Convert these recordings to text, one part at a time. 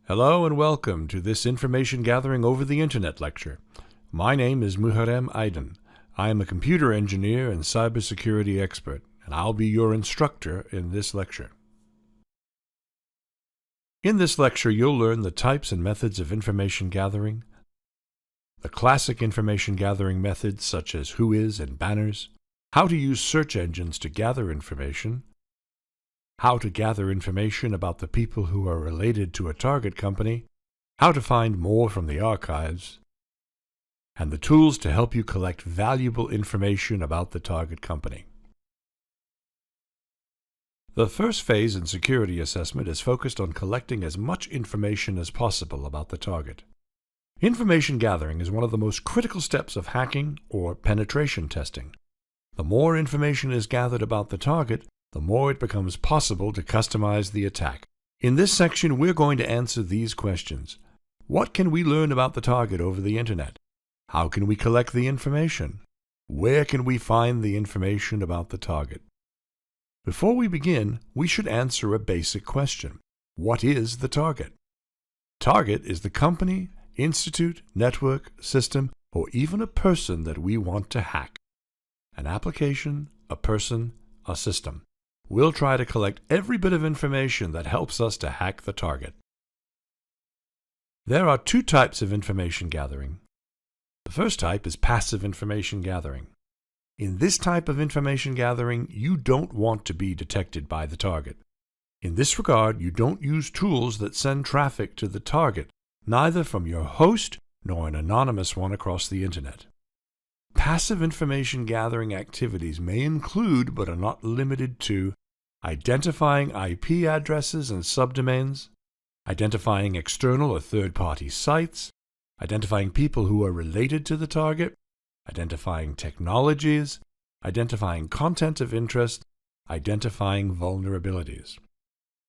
Hello and welcome to this Information Gathering over the Internet lecture. My name is Muharrem Aydin. I am a computer engineer and cybersecurity expert, and I'll be your instructor in this lecture. In this lecture, you'll learn the types and methods of information gathering, the classic information gathering methods such as Whois and banners, how to use search engines to gather information, how to gather information about the people who are related to a target company, how to find more from the archives, and the tools to help you collect valuable information about the target company. The first phase in security assessment is focused on collecting as much information as possible about the target. Information gathering is one of the most critical steps of hacking or penetration testing. The more information is gathered about the target, the more it becomes possible to customize the attack. In this section, we're going to answer these questions. What can we learn about the target over the Internet? How can we collect the information? Where can we find the information about the target? Before we begin, we should answer a basic question. What is the target? Target is the company, institute, network, system, or even a person that we want to hack. An application, a person, a system. We'll try to collect every bit of information that helps us to hack the target. There are two types of information gathering. The first type is passive information gathering. In this type of information gathering, you don't want to be detected by the target. In this regard, you don't use tools that send traffic to the target, neither from your host nor an anonymous one across the Internet. Passive information gathering activities may include, but are not limited to, identifying IP addresses and subdomains, identifying external or third-party sites, identifying people who are related to the target, identifying technologies, identifying content of interest, identifying vulnerabilities.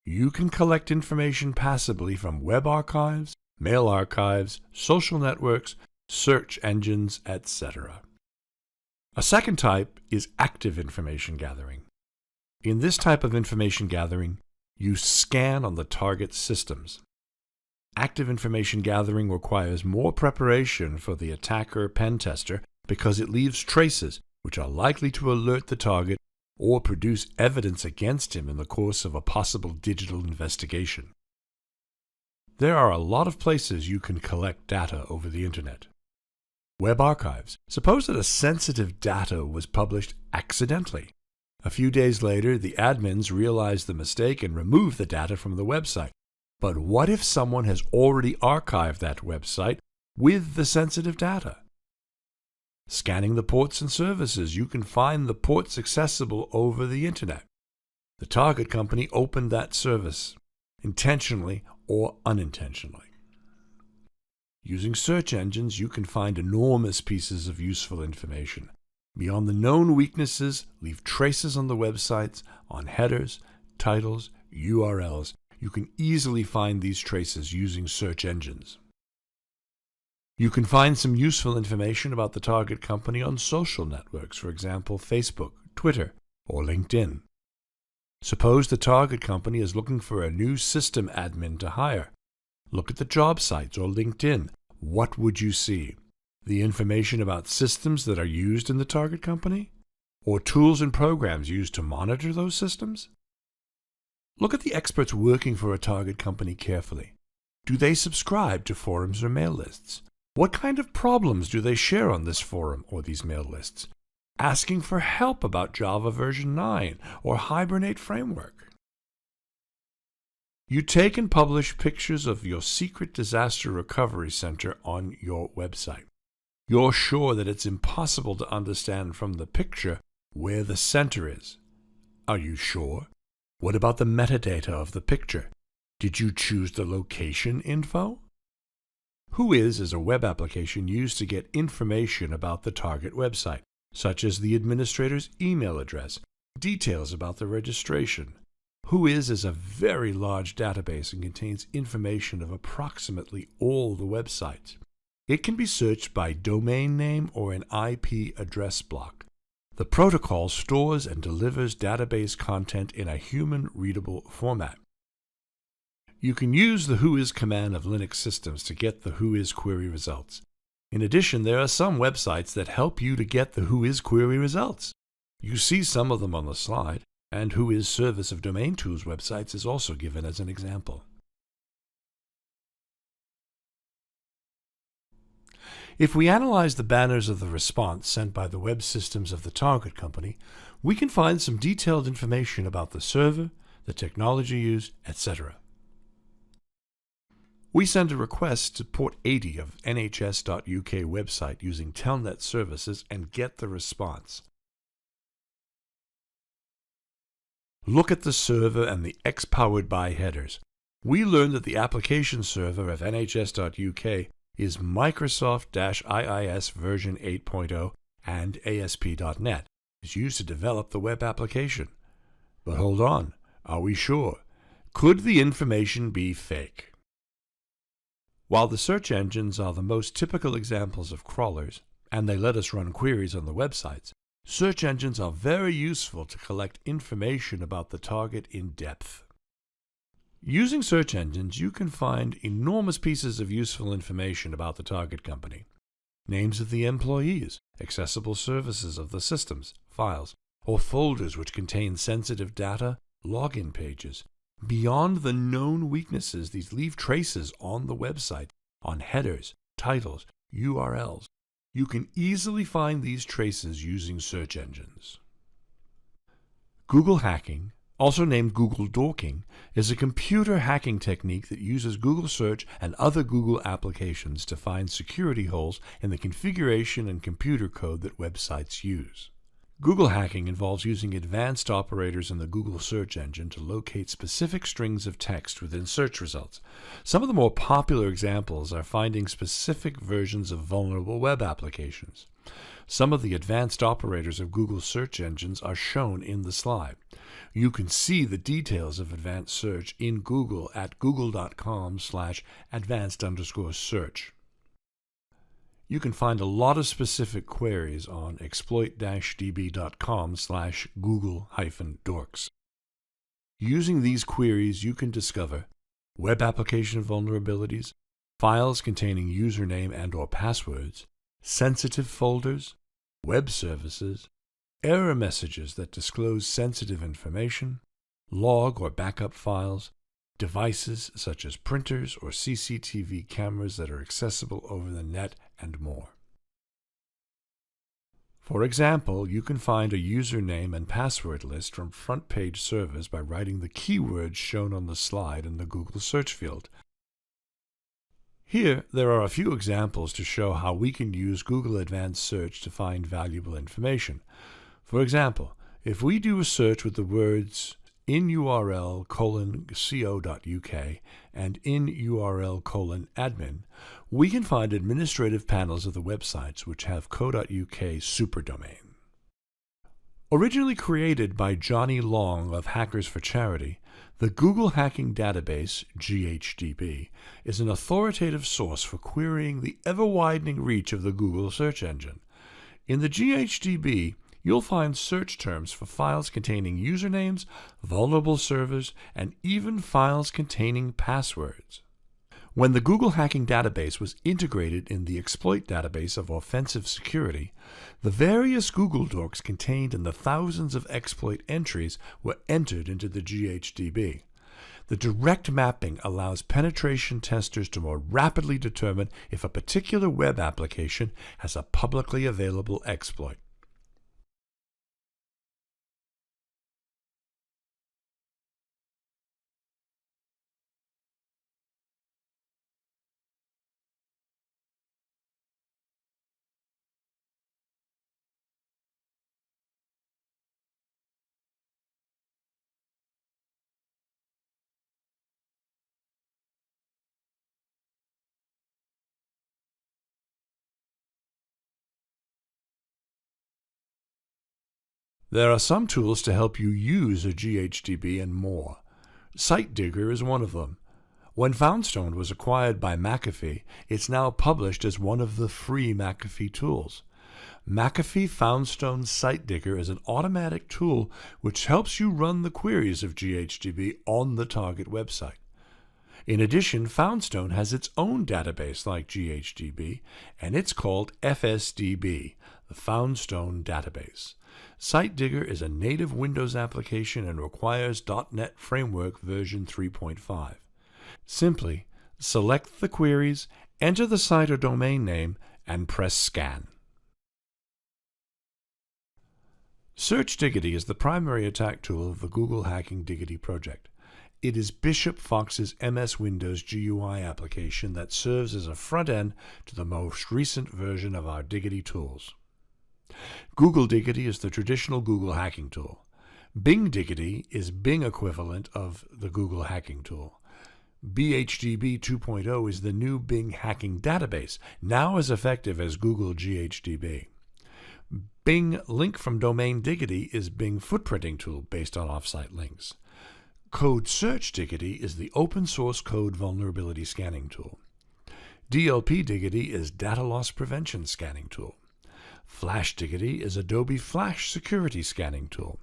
You can collect information passively from web archives, mail archives, social networks, search engines, etc. A second type is active information gathering. In this type of information gathering, you scan on the target systems. Active information gathering requires more preparation for the attacker pen tester because it leaves traces which are likely to alert the target or produce evidence against him in the course of a possible digital investigation. There are a lot of places you can collect data over the Internet. Web archives. Suppose that a sensitive data was published accidentally. A few days later, the admins realize the mistake and remove the data from the website. But what if someone has already archived that website with the sensitive data? Scanning the ports and services, you can find the ports accessible over the Internet. The target company opened that service, intentionally or unintentionally. Using search engines, you can find enormous pieces of useful information. Beyond the known weaknesses, leave traces on the websites, on headers, titles, URLs. You can easily find these traces using search engines. You can find some useful information about the target company on social networks, for example, Facebook, Twitter, or LinkedIn. Suppose the target company is looking for a new system admin to hire. Look at the job sites or LinkedIn. What would you see? The information about systems that are used in the target company? Or tools and programs used to monitor those systems? Look at the experts working for a target company carefully. Do they subscribe to forums or mail lists? What kind of problems do they share on this forum or these mail lists? Asking for help about Java version 9 or Hibernate framework. You take and publish pictures of your secret disaster recovery center on your website. You're sure that it's impossible to understand from the picture where the center is. Are you sure? What about the metadata of the picture? Did you choose the location info? Whois is a web application used to get information about the target website, such as the administrator's email address, details about the registration. Whois is a very large database and contains information of approximately all the websites. It can be searched by domain name or an IP address block. The protocol stores and delivers database content in a human-readable format. You can use the Whois command of Linux systems to get the Whois query results. In addition, there are some websites that help you to get the Whois query results. You see some of them on the slide, and Whois Service of Domain Tools websites is also given as an example. If we analyze the banners of the response sent by the web systems of the target company, we can find some detailed information about the server, the technology used, etc. We send a request to port 80 of nhs.uk website using Telnet services and get the response. Look at the server and the X-powered by headers. We learned that the application server of nhs.uk is Microsoft-IIS version 8.0 and ASP.NET is used to develop the web application. But hold on, are we sure? Could the information be fake? While the search engines are the most typical examples of crawlers, and they let us run queries on the websites, search engines are very useful to collect information about the target in depth. Using search engines, you can find enormous pieces of useful information about the target company. Names of the employees, accessible services of the systems, files, or folders which contain sensitive data, login pages. Beyond the known weaknesses, these leave traces on the website, on headers, titles, URLs. You can easily find these traces using search engines. Google hacking, also named Google dorking, is a computer hacking technique that uses Google Search and other Google applications to find security holes in the configuration and computer code that websites use. Google hacking involves using advanced operators in the Google search engine to locate specific strings of text within search results. Some of the more popular examples are finding specific versions of vulnerable web applications. Some of the advanced operators of Google search engines are shown in the slide. You can see the details of advanced search in Google at google.com/advanced_search. You can find a lot of specific queries on exploit-db.com/google-dorks. Using these queries, you can discover web application vulnerabilities, files containing username and/or passwords, sensitive folders, web services, error messages that disclose sensitive information, log or backup files, devices such as printers or CCTV cameras that are accessible over the net, and more. For example, you can find a username and password list from front page servers by writing the keywords shown on the slide in the Google search field. Here, there are a few examples to show how we can use Google Advanced Search to find valuable information. For example, if we do a search with the words inurl:/co.uk and inurl:/admin, we can find administrative panels of the websites which have co.uk superdomain. Originally created by Johnny Long of Hackers for Charity, the Google Hacking Database, GHDB, is an authoritative source for querying the ever-widening reach of the Google search engine. In the GHDB, you'll find search terms for files containing usernames, vulnerable servers, and even files containing passwords. When the Google Hacking Database was integrated in the exploit database of offensive security, the various Google dorks contained in the thousands of exploit entries were entered into the GHDB. The direct mapping allows penetration testers to more rapidly determine if a particular web application has a publicly available exploit. There are some tools to help you use a GHDB and more. SiteDigger is one of them. When Foundstone was acquired by McAfee, it's now published as one of the free McAfee tools. McAfee Foundstone SiteDigger is an automatic tool which helps you run the queries of GHDB on the target website. In addition, Foundstone has its own database like GHDB, and it's called FSDB, the Foundstone Database. SiteDigger is a native Windows application and requires .NET Framework version 3.5. Simply select the queries, enter the site or domain name, and press Scan. Search Diggity is the primary attack tool of the Google Hacking Diggity project. It is Bishop Fox's MS Windows GUI application that serves as a front end to the most recent version of our Diggity tools. Google Diggity is the traditional Google hacking tool. Bing Diggity is Bing equivalent of the Google hacking tool. BHDB 2.0 is the new Bing hacking database, now as effective as Google GHDB. Bing Link from Domain Diggity is Bing footprinting tool based on offsite links. Code Search Diggity is the open source code vulnerability scanning tool. DLP Diggity is data loss prevention scanning tool. Flash Diggity is Adobe Flash security scanning tool.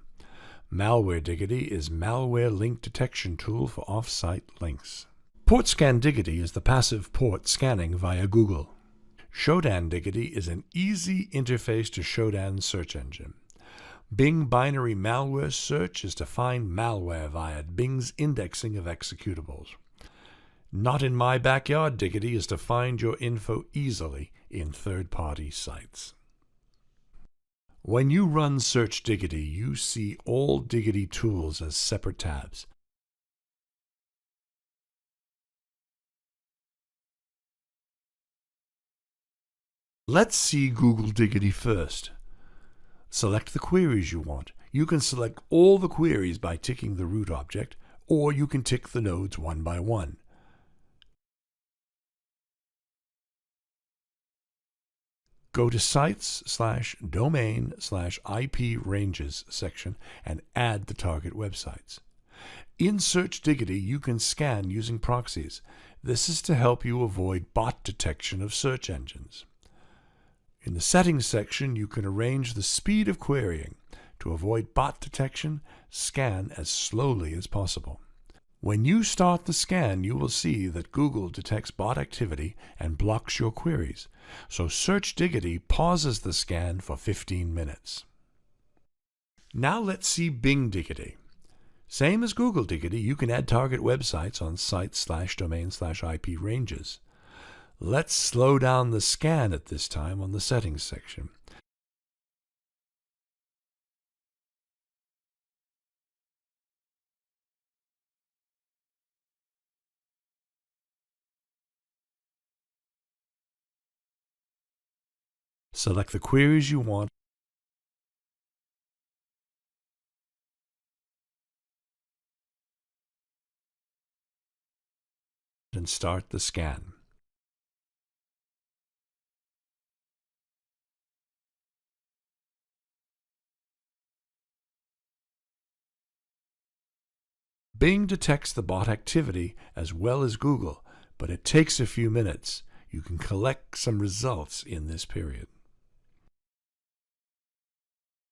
Malware Diggity is malware link detection tool for offsite links. Port Scan Diggity is the passive port scanning via Google. Shodan Diggity is an easy interface to Shodan's search engine. Bing Binary Malware Search is to find malware via Bing's indexing of executables. Not in My Backyard Diggity is to find your info easily in third-party sites. When you run Search Diggity, you see all Diggity tools as separate tabs. Let's see Google Diggity first. Select the queries you want. You can select all the queries by ticking the root object, or you can tick the nodes one by one. Go to Sites/Domain/IP Ranges section and add the target websites. In Search Diggity, you can scan using proxies. This is to help you avoid bot detection of search engines. In the Settings section, you can arrange the speed of querying. To avoid bot detection, scan as slowly as possible. When you start the scan, you will see that Google detects bot activity and blocks your queries, so Search Diggity pauses the scan for 15 minutes. Now let's see Bing Diggity. Same as Google Diggity, you can add target websites on Sites/Domain/IP Ranges. Let's slow down the scan at this time on the Settings section. Select the queries you want and start the scan. Bing detects the bot activity as well as Google, but it takes a few minutes. You can collect some results in this period.